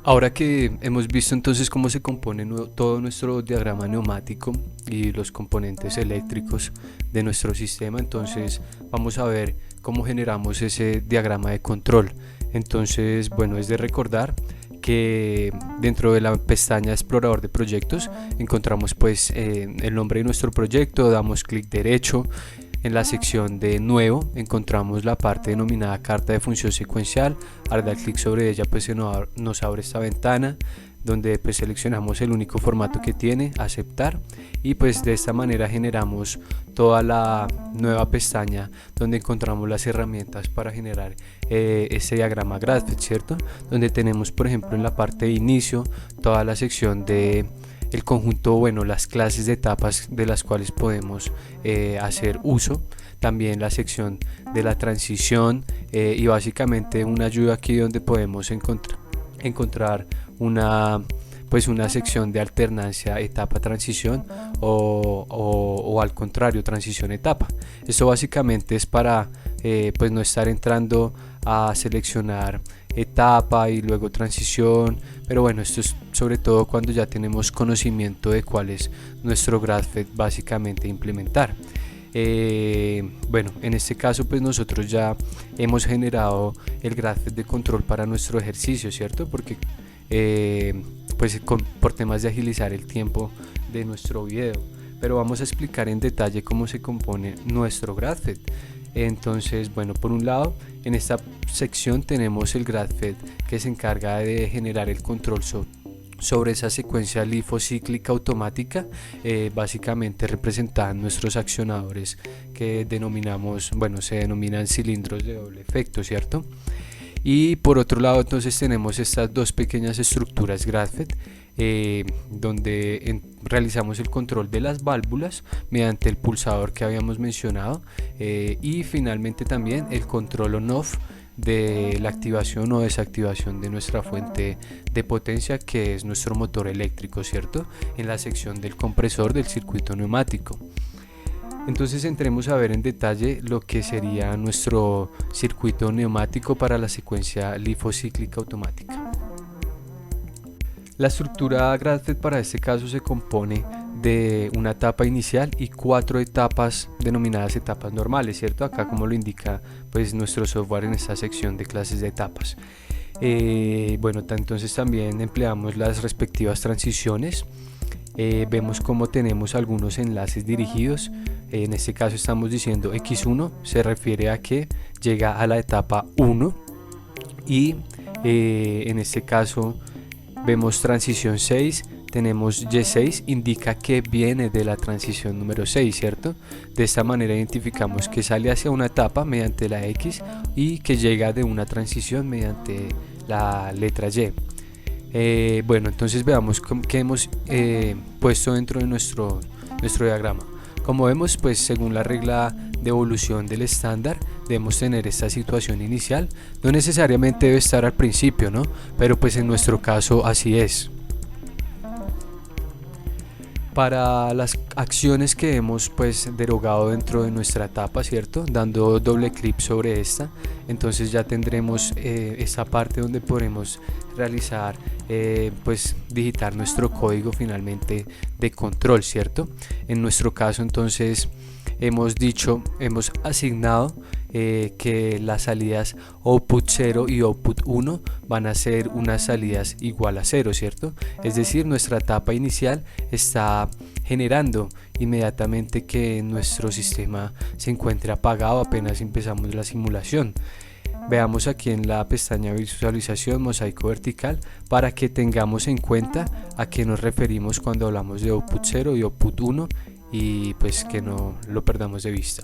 Ahora que hemos visto entonces cómo se compone todo nuestro diagrama neumático y los componentes eléctricos de nuestro sistema, entonces vamos a ver cómo generamos ese diagrama de control. Entonces, bueno, es de recordar que dentro de la pestaña explorador de proyectos encontramos pues el nombre de nuestro proyecto, damos clic derecho. En la sección de nuevo encontramos la parte denominada carta de función secuencial. Al dar clic sobre ella pues nos abre esta ventana donde pues seleccionamos el único formato que tiene, aceptar, y pues de esta manera generamos toda la nueva pestaña donde encontramos las herramientas para generar este diagrama GraphFET, ¿cierto? Donde tenemos por ejemplo en la parte de inicio toda la sección de el conjunto, bueno, las clases de etapas de las cuales podemos hacer uso, también la sección de la transición y básicamente una ayuda aquí donde podemos encontrar una sección de alternancia etapa transición o al contrario transición etapa. Esto básicamente es para pues no estar entrando a seleccionar etapa y luego transición, pero bueno, esto es sobre todo cuando ya tenemos conocimiento de cuál es nuestro GraphFET básicamente implementar. Bueno, en este caso pues nosotros ya hemos generado el GraphFET de control para nuestro ejercicio, ¿cierto? Porque pues por temas de agilizar el tiempo de nuestro video, pero vamos a explicar en detalle cómo se compone nuestro GraphFET. Entonces, bueno, por un lado en esta sección tenemos el GraphFET que se encarga de generar el control sobre esa secuencia LIFO cíclica automática, básicamente representan nuestros accionadores que denominamos, bueno, se denominan cilindros de doble efecto, ¿cierto? Y por otro lado entonces tenemos estas dos pequeñas estructuras GraphFET donde realizamos el control de las válvulas mediante el pulsador que habíamos mencionado y finalmente también el control on-off de la activación o desactivación de nuestra fuente de potencia, que es nuestro motor eléctrico, ¿cierto? En la sección del compresor del circuito neumático. Entonces entremos a ver en detalle lo que sería nuestro circuito neumático para la secuencia LIFO cíclica automática. La estructura GraphFET para este caso se compone de una etapa inicial y 4 etapas denominadas etapas normales, ¿cierto? Acá como lo indica pues nuestro software en esta sección de clases de etapas. Bueno, entonces también empleamos las respectivas transiciones. Vemos cómo tenemos algunos enlaces dirigidos. En este caso estamos diciendo X1 se refiere a que llega a la etapa 1 y en este caso vemos transición 6, tenemos Y6, indica que viene de la transición número 6, ¿cierto? De esta manera identificamos que sale hacia una etapa mediante la X y que llega de una transición mediante la letra Y. Bueno, entonces veamos qué hemos puesto dentro de nuestro diagrama. Como vemos, pues según la regla de evolución del estándar debemos tener esta situación inicial, no necesariamente debe estar al principio, ¿no? Pero pues en nuestro caso así es. Para las acciones que hemos pues derogado dentro de nuestra etapa, ¿cierto? Dando doble clic sobre esta, entonces ya tendremos esta parte donde podremos realizar pues digitar nuestro código finalmente de control, ¿cierto? En nuestro caso entonces hemos asignado que las salidas output 0 y output 1 van a ser unas salidas igual a 0, ¿cierto? Es decir, nuestra etapa inicial está generando inmediatamente que nuestro sistema se encuentre apagado apenas empezamos la simulación. Veamos aquí en la pestaña visualización mosaico vertical para que tengamos en cuenta a qué nos referimos cuando hablamos de output 0 y output 1 y pues que no lo perdamos de vista.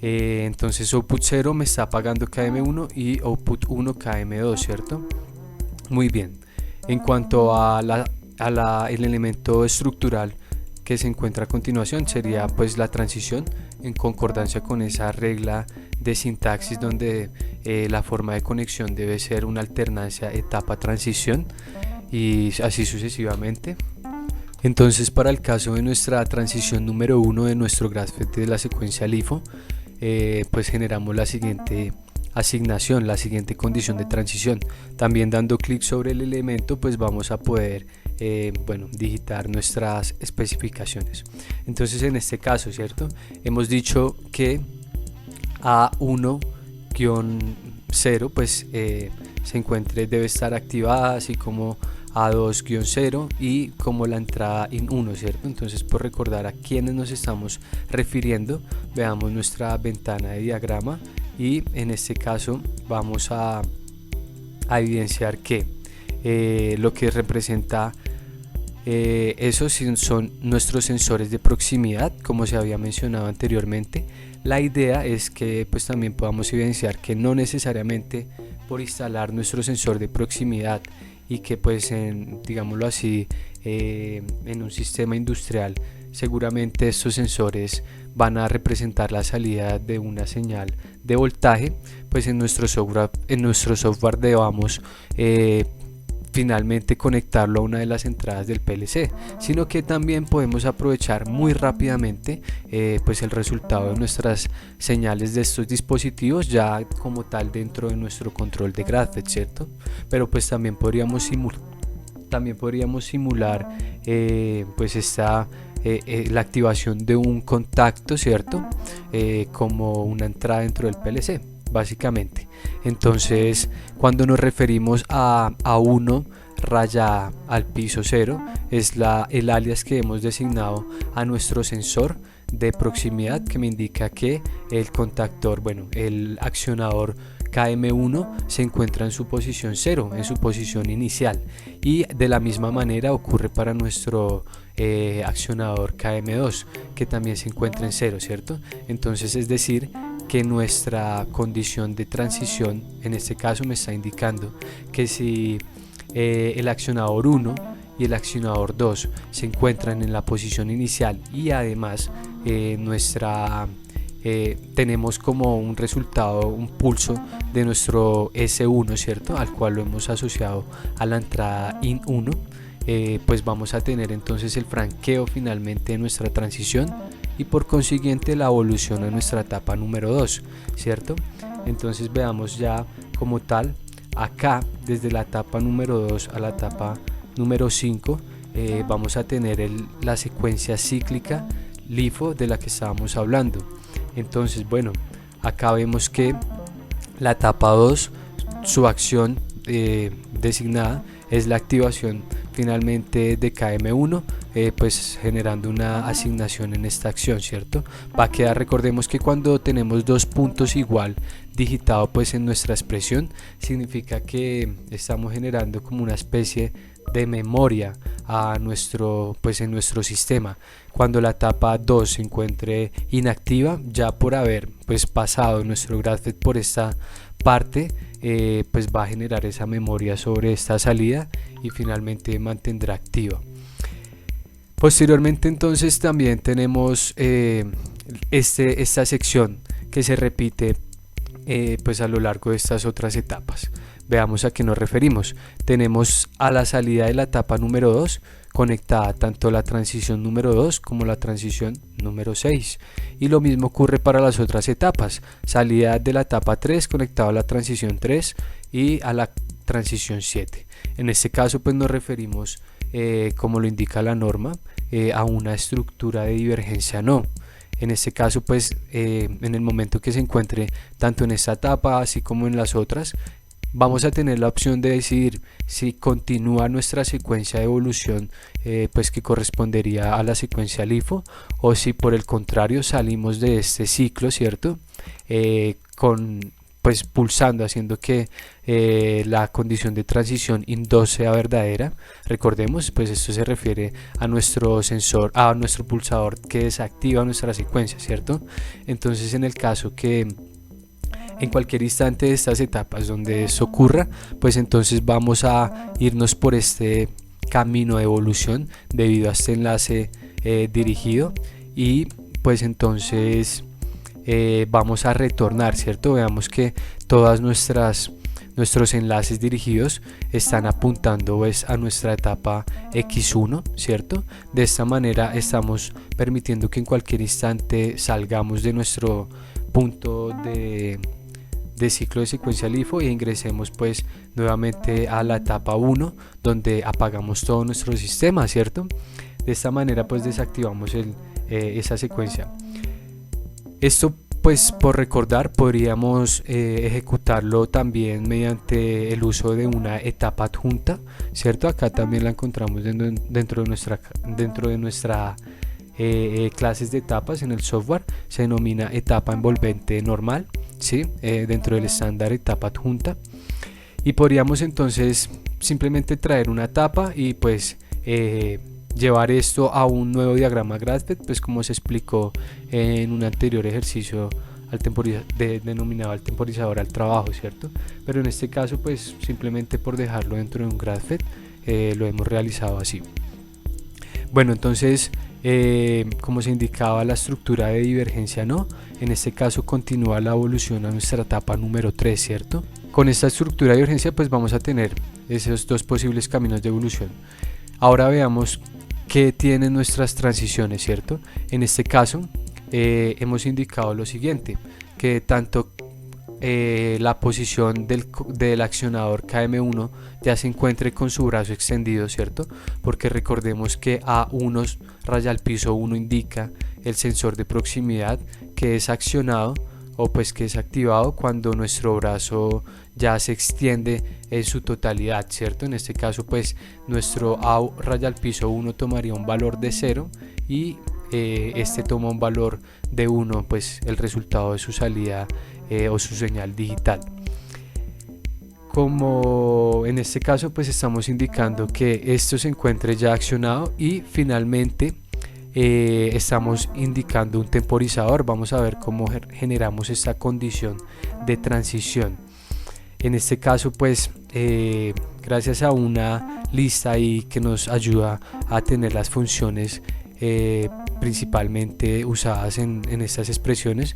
Entonces output 0 me está apagando KM1 y output 1 KM2, ¿cierto? Muy bien. En cuanto a el elemento estructural que se encuentra a continuación sería pues la transición en concordancia con esa regla de sintaxis donde la forma de conexión debe ser una alternancia etapa transición y así sucesivamente. Entonces para el caso de nuestra transición número 1 de nuestro GraphFET de la secuencia LIFO pues generamos la siguiente asignación, la siguiente condición de transición. También dando clic sobre el elemento pues vamos a poder digitar nuestras especificaciones. Entonces en este caso, cierto, hemos dicho que A1-0 pues debe estar activada, así como A2-0 y como la entrada IN1, ¿cierto? Entonces, por recordar a quiénes nos estamos refiriendo, veamos nuestra ventana de diagrama y en este caso vamos a evidenciar que lo que representa esos son nuestros sensores de proximidad, como se había mencionado anteriormente. La idea es que pues también podamos evidenciar que no necesariamente por instalar nuestro sensor de proximidad y que pues digámoslo así en un sistema industrial seguramente estos sensores van a representar la salida de una señal de voltaje, pues en nuestro software debamos finalmente conectarlo a una de las entradas del PLC, sino que también podemos aprovechar muy rápidamente pues el resultado de nuestras señales de estos dispositivos ya como tal dentro de nuestro control de GradFET, ¿cierto? Pero pues también podríamos simular pues la activación de un contacto, ¿cierto? Como una entrada dentro del PLC, básicamente. Entonces, cuando nos referimos a 1 raya al piso 0, es el alias que hemos designado a nuestro sensor de proximidad, que me indica que el contactor, el accionador KM1 se encuentra en su posición 0, en su posición inicial, y de la misma manera ocurre para nuestro accionador KM2, que también se encuentra en 0, ¿cierto? Entonces es decir que nuestra condición de transición en este caso me está indicando que si el accionador 1 y el accionador 2 se encuentran en la posición inicial y además tenemos como un resultado un pulso de nuestro S1, ¿cierto? Al cual lo hemos asociado a la entrada IN1, pues vamos a tener entonces el franqueo finalmente de nuestra transición y por consiguiente la evolución a nuestra etapa número 2, ¿cierto? Entonces veamos ya como tal acá desde la etapa número 2 a la etapa número 5 vamos a tener la secuencia cíclica LIFO de la que estábamos hablando. Entonces acá vemos que la etapa 2, su acción designada es la activación finalmente de KM1, pues generando una asignación en esta acción, ¿cierto? Va a quedar, recordemos que cuando tenemos dos puntos igual digitado pues en nuestra expresión, significa que estamos generando como una especie de memoria en nuestro sistema. Cuando la etapa 2 se encuentre inactiva, ya por haber pues pasado nuestro GradFET por esta parte, pues va a generar esa memoria sobre esta salida y finalmente mantendrá activa. Posteriormente entonces también tenemos esta sección que se repite pues a lo largo de estas otras etapas. Veamos a qué nos referimos. Tenemos a la salida de la etapa número 2 conectada tanto la transición número 2 como la transición número 6, y lo mismo ocurre para las otras etapas. Salida de la etapa 3 conectado a la transición 3 y a la transición 7. En este caso pues nos referimos como lo indica la norma a una estructura de divergencia no. En este caso pues en el momento que se encuentre tanto en esta etapa así como en las otras, vamos a tener la opción de decidir si continúa nuestra secuencia de evolución pues que correspondería a la secuencia LIFO, o si por el contrario salimos de este ciclo, ¿cierto? Pues pulsando, haciendo que la condición de transición IN2 sea verdadera. Recordemos, pues esto se refiere a nuestro sensor, a nuestro pulsador que desactiva nuestra secuencia, ¿cierto? Entonces en el caso que en cualquier instante de estas etapas donde eso ocurra, pues entonces vamos a irnos por este camino de evolución debido a este enlace dirigido, y pues entonces vamos a retornar, ¿cierto? Veamos que todas nuestros enlaces dirigidos están apuntando pues a nuestra etapa X1, ¿cierto? De esta manera estamos permitiendo que en cualquier instante salgamos de nuestro punto de ciclo de secuencia LIFO e ingresemos pues nuevamente a la etapa 1, donde apagamos todo nuestro sistema, ¿cierto? De esta manera pues desactivamos esa secuencia. Esto pues por recordar podríamos ejecutarlo también mediante el uso de una etapa adjunta, ¿cierto? Acá también la encontramos dentro de nuestra clases de etapas en el software. Se denomina etapa envolvente normal, ¿sí? Dentro del estándar etapa adjunta, y podríamos entonces simplemente traer una etapa y pues llevar esto a un nuevo diagrama GraphPad, pues como se explicó en un anterior ejercicio denominado al temporizador al trabajo, ¿cierto? Pero en este caso pues simplemente por dejarlo dentro de un GraphPad lo hemos realizado así. Bueno, entonces como se indicaba la estructura de divergencia no, en este caso continúa la evolución a nuestra etapa número 3, ¿cierto? Con esta estructura de divergencia pues vamos a tener esos dos posibles caminos de evolución. Ahora veamos qué tienen nuestras transiciones, ¿cierto? En este caso hemos indicado lo siguiente, que tanto la posición del accionador KM1 ya se encuentre con su brazo extendido, ¿cierto? Porque recordemos que A1 raya al piso 1 indica el sensor de proximidad que es accionado o pues que es activado cuando nuestro brazo ya se extiende en su totalidad, ¿cierto? En este caso pues nuestro A raya al piso 1 tomaría un valor de 0 y este toma un valor de 1, pues el resultado de su salida o su señal digital. Como en este caso pues estamos indicando que esto se encuentre ya accionado y finalmente estamos indicando un temporizador. Vamos a ver cómo generamos esta condición de transición. En este caso pues gracias a una lista ahí que nos ayuda a tener las funciones principalmente usadas en estas expresiones,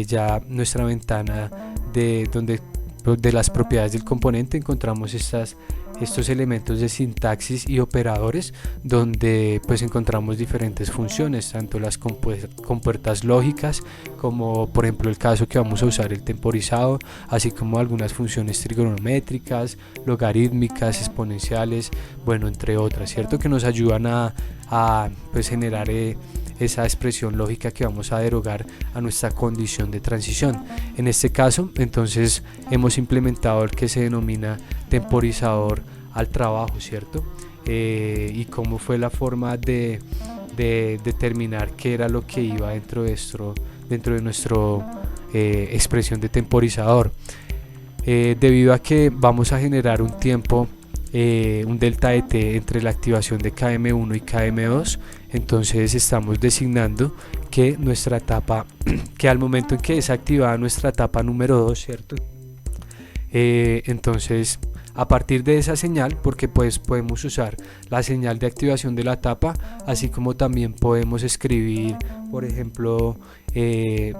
ya nuestra ventana de las propiedades del componente encontramos estos elementos de sintaxis y operadores, donde pues encontramos diferentes funciones, tanto las compuertas lógicas como por ejemplo el caso que vamos a usar el temporizado, así como algunas funciones trigonométricas, logarítmicas, exponenciales, bueno, entre otras, ¿cierto? Que nos ayudan a pues generar esa expresión lógica que vamos a derogar a nuestra condición de transición. En este caso entonces hemos implementado el que se denomina temporizador al trabajo, ¿cierto? Y cómo fue la forma de determinar qué era lo que iba dentro de nuestra expresión de temporizador, debido a que vamos a generar un tiempo, un delta de t entre la activación de KM1 y KM2. Entonces estamos designando que nuestra etapa, que al momento en que es activada nuestra etapa número 2, ¿cierto? Entonces a partir de esa señal, porque pues podemos usar la señal de activación de la etapa, así como también podemos escribir, por ejemplo, que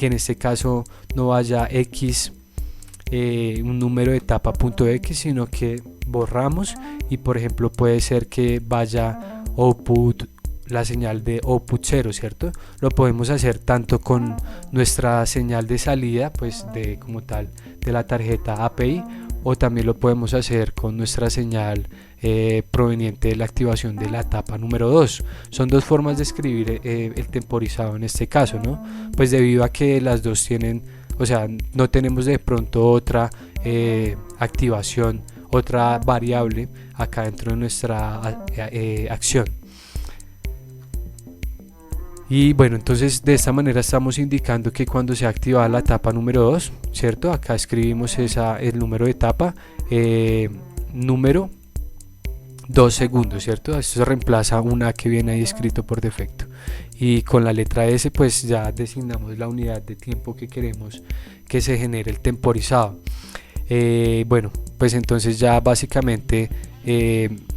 en este caso no vaya x, un número de etapa.x, sino que borramos y por ejemplo puede ser que vaya output, la señal de output 0, ¿cierto? Lo podemos hacer tanto con nuestra señal de salida, pues como tal de la tarjeta API, o también lo podemos hacer con nuestra señal proveniente de la activación de la etapa número 2. Son dos formas de escribir el temporizado en este caso, ¿no? Pues debido a que las dos tienen, o sea, no tenemos de pronto otra activación, otra variable acá dentro de nuestra acción. Y bueno, entonces de esta manera estamos indicando que cuando se activa la etapa número 2, ¿cierto? Acá escribimos el número de etapa, número 2 segundos, ¿cierto? Esto se reemplaza una que viene ahí escrito por defecto. Y con la letra S pues ya designamos la unidad de tiempo que queremos que se genere el temporizado. Bueno, pues entonces ya básicamente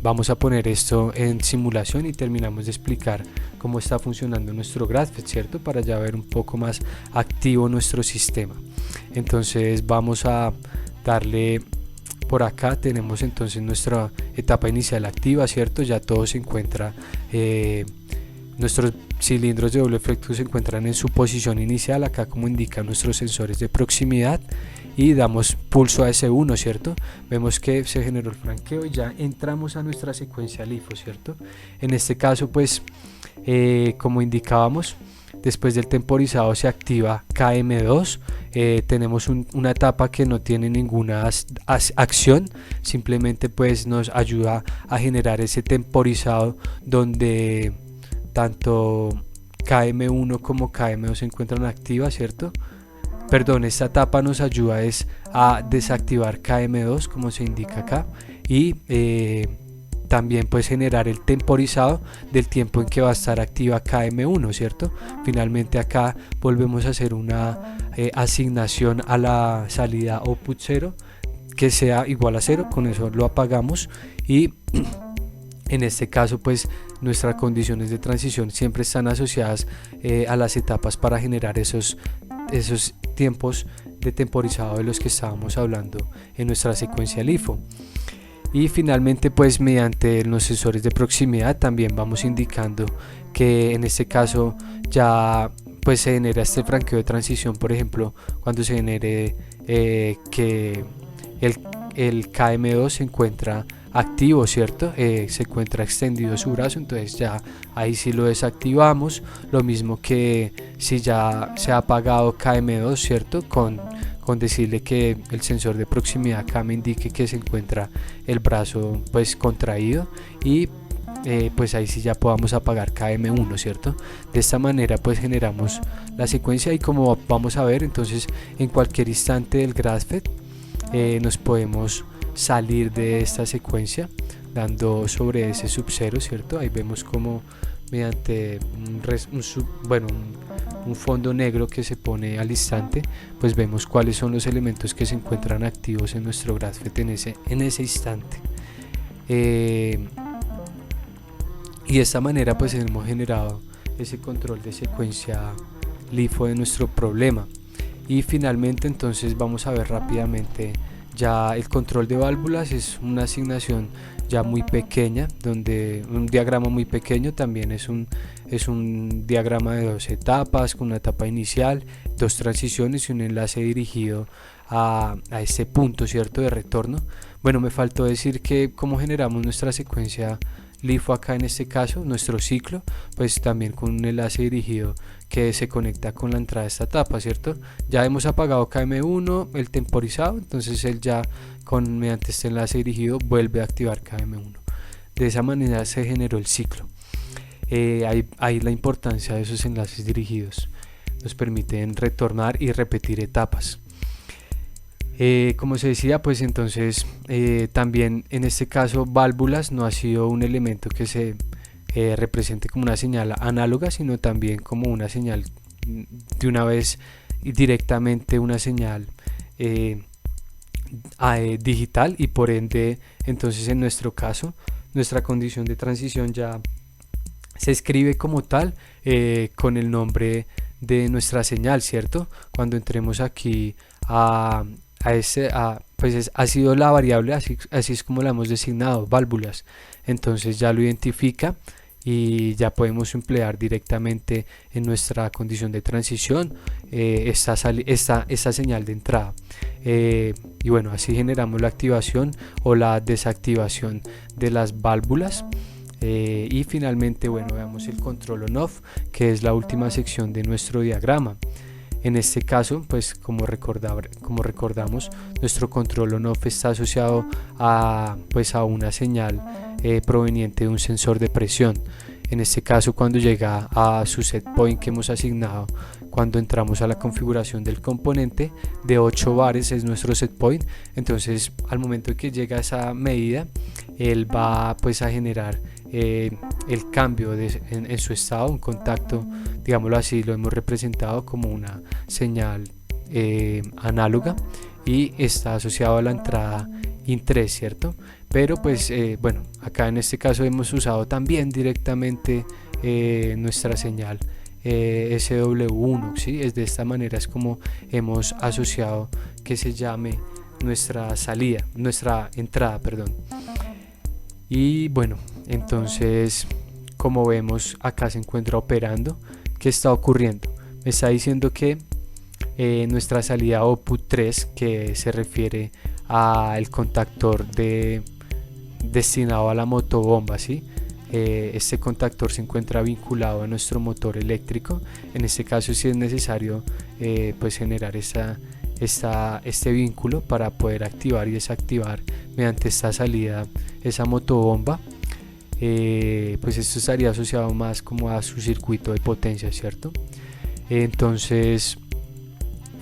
vamos a poner esto en simulación y terminamos de explicar cómo está funcionando nuestro GraphPad, ¿cierto? Para ya ver un poco más activo nuestro sistema. Entonces vamos a darle por acá, tenemos entonces nuestra etapa inicial activa, ¿cierto? Ya todo se encuentra nuestros cilindros de doble efecto se encuentran en su posición inicial, acá como indican nuestros sensores de proximidad, y damos pulso a S1, ¿cierto? Vemos que se generó el franqueo y ya entramos a nuestra secuencia LIFO, ¿cierto? En este caso, pues, como indicábamos, después del temporizado se activa KM2. Tenemos una etapa que no tiene ninguna acción, simplemente pues nos ayuda a generar ese temporizado donde tanto KM1 como KM2 se encuentran activas, ¿cierto? Perdón, esta etapa nos ayuda a desactivar KM2 como se indica acá, y también pues generar el temporizado del tiempo en que va a estar activa KM1, ¿cierto? Finalmente acá volvemos a hacer una asignación a la salida output 0 que sea igual a 0, con eso lo apagamos, y en este caso pues nuestras condiciones de transición siempre están asociadas a las etapas para generar esos tiempos de temporizado de los que estábamos hablando en nuestra secuencia LIFO. Y finalmente pues mediante los sensores de proximidad también vamos indicando que en este caso ya pues se genera este franqueo de transición, por ejemplo cuando se genere que el KM2 se encuentra activo, ¿cierto? Se encuentra extendido su brazo, entonces ya ahí sí lo desactivamos, lo mismo que si ya se ha apagado KM2, ¿cierto? Con decirle que el sensor de proximidad acá me indique que se encuentra el brazo pues contraído, y pues ahí sí ya podamos apagar KM1, ¿cierto? De esta manera pues generamos la secuencia, y como vamos a ver entonces en cualquier instante del GraphFET nos podemos salir de esta secuencia dando sobre ese sub 0, ¿cierto? Ahí vemos como mediante un fondo negro que se pone al instante, pues vemos cuáles son los elementos que se encuentran activos en nuestro GraphFET en ese instante. Y de esta manera pues hemos generado ese control de secuencia LIFO de nuestro problema. Y finalmente entonces vamos a ver rápidamente ya el control de válvulas. Es una asignación ya muy pequeña, donde un diagrama muy pequeño, también es un diagrama de 2 etapas, con una etapa inicial, 2 transiciones y un enlace dirigido a este punto, ¿cierto?, de retorno. Bueno, me faltó decir que cómo generamos nuestra secuencia LIFO acá en este caso, nuestro ciclo, pues también con un enlace dirigido que se conecta con la entrada de esta etapa, ¿cierto? Ya hemos apagado KM1, el temporizado, entonces él ya mediante este enlace dirigido vuelve a activar KM1. De esa manera se generó el ciclo. Ahí la importancia de esos enlaces dirigidos, nos permiten retornar y repetir etapas. Como se decía, pues entonces también en este caso válvulas no ha sido un elemento que se represente como una señal análoga, sino también como una señal de una vez y directamente una señal digital, y por ende entonces en nuestro caso nuestra condición de transición ya se escribe como tal con el nombre de nuestra señal, ¿cierto? Cuando entremos aquí pues ha sido la variable, así es como la hemos designado, válvulas, entonces ya lo identifica y ya podemos emplear directamente en nuestra condición de transición esta señal de entrada, y bueno, así generamos la activación o la desactivación de las válvulas. Y finalmente, bueno, veamos el control on-off, que es la última sección de nuestro diagrama. En este caso, pues como recordamos, nuestro control on-off está asociado a una señal proveniente de un sensor de presión. En este caso, cuando llega a su set point que hemos asignado, cuando entramos a la configuración del componente, de 8 bares es nuestro set point. Entonces al momento que llega a esa medida, él va pues a generar el cambio en su estado, un contacto, digámoslo así, lo hemos representado como una señal análoga, y está asociado a la entrada IN3, ¿cierto? Pero pues bueno, acá en este caso hemos usado también directamente nuestra señal SW1, ¿sí? Es de esta manera es como hemos asociado que se llame nuestra entrada, perdón. Y bueno, entonces como vemos acá se encuentra operando. ¿Qué está ocurriendo? Me está diciendo que nuestra salida output 3, que se refiere al contactor destinado a la motobomba, ¿sí? Este contactor se encuentra vinculado a nuestro motor eléctrico. En este caso sí es necesario pues generar este vínculo para poder activar y desactivar mediante esta salida esa motobomba. Pues esto estaría asociado más como a su circuito de potencia, ¿cierto? Entonces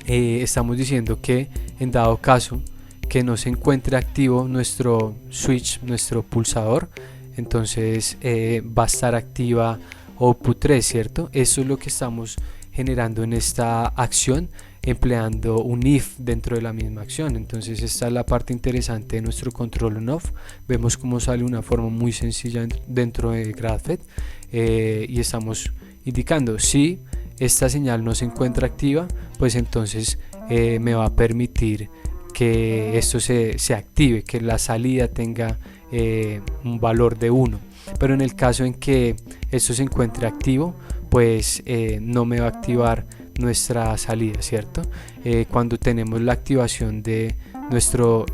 estamos diciendo que en dado caso que no se encuentre activo nuestro switch, nuestro pulsador, entonces va a estar activa output 3, ¿cierto? Eso es lo que estamos generando en esta acción, empleando un if dentro de la misma acción. Entonces esta es la parte interesante de nuestro control on-off. Vemos cómo sale una forma muy sencilla dentro de GraphEd, y estamos indicando si esta señal no se encuentra activa, pues entonces me va a permitir que esto se active, que la salida tenga un valor de 1. Pero en el caso en que esto se encuentre activo, pues no me va a activar nuestra salida, ¿cierto? Cuando tenemos la activación de nuestro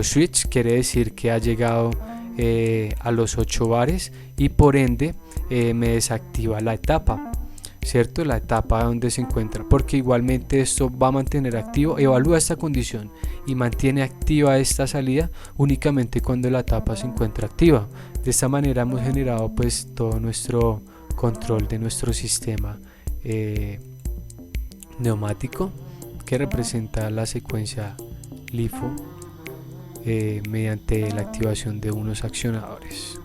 switch, quiere decir que ha llegado a los 8 bares y por ende me desactiva la etapa, ¿cierto? La etapa donde se encuentra, porque igualmente esto va a mantener activo, evalúa esta condición y mantiene activa esta salida únicamente cuando la etapa se encuentra activa. De esta manera hemos generado pues todo nuestro control de nuestro sistema neumático, que representa la secuencia LIFO mediante la activación de unos accionadores.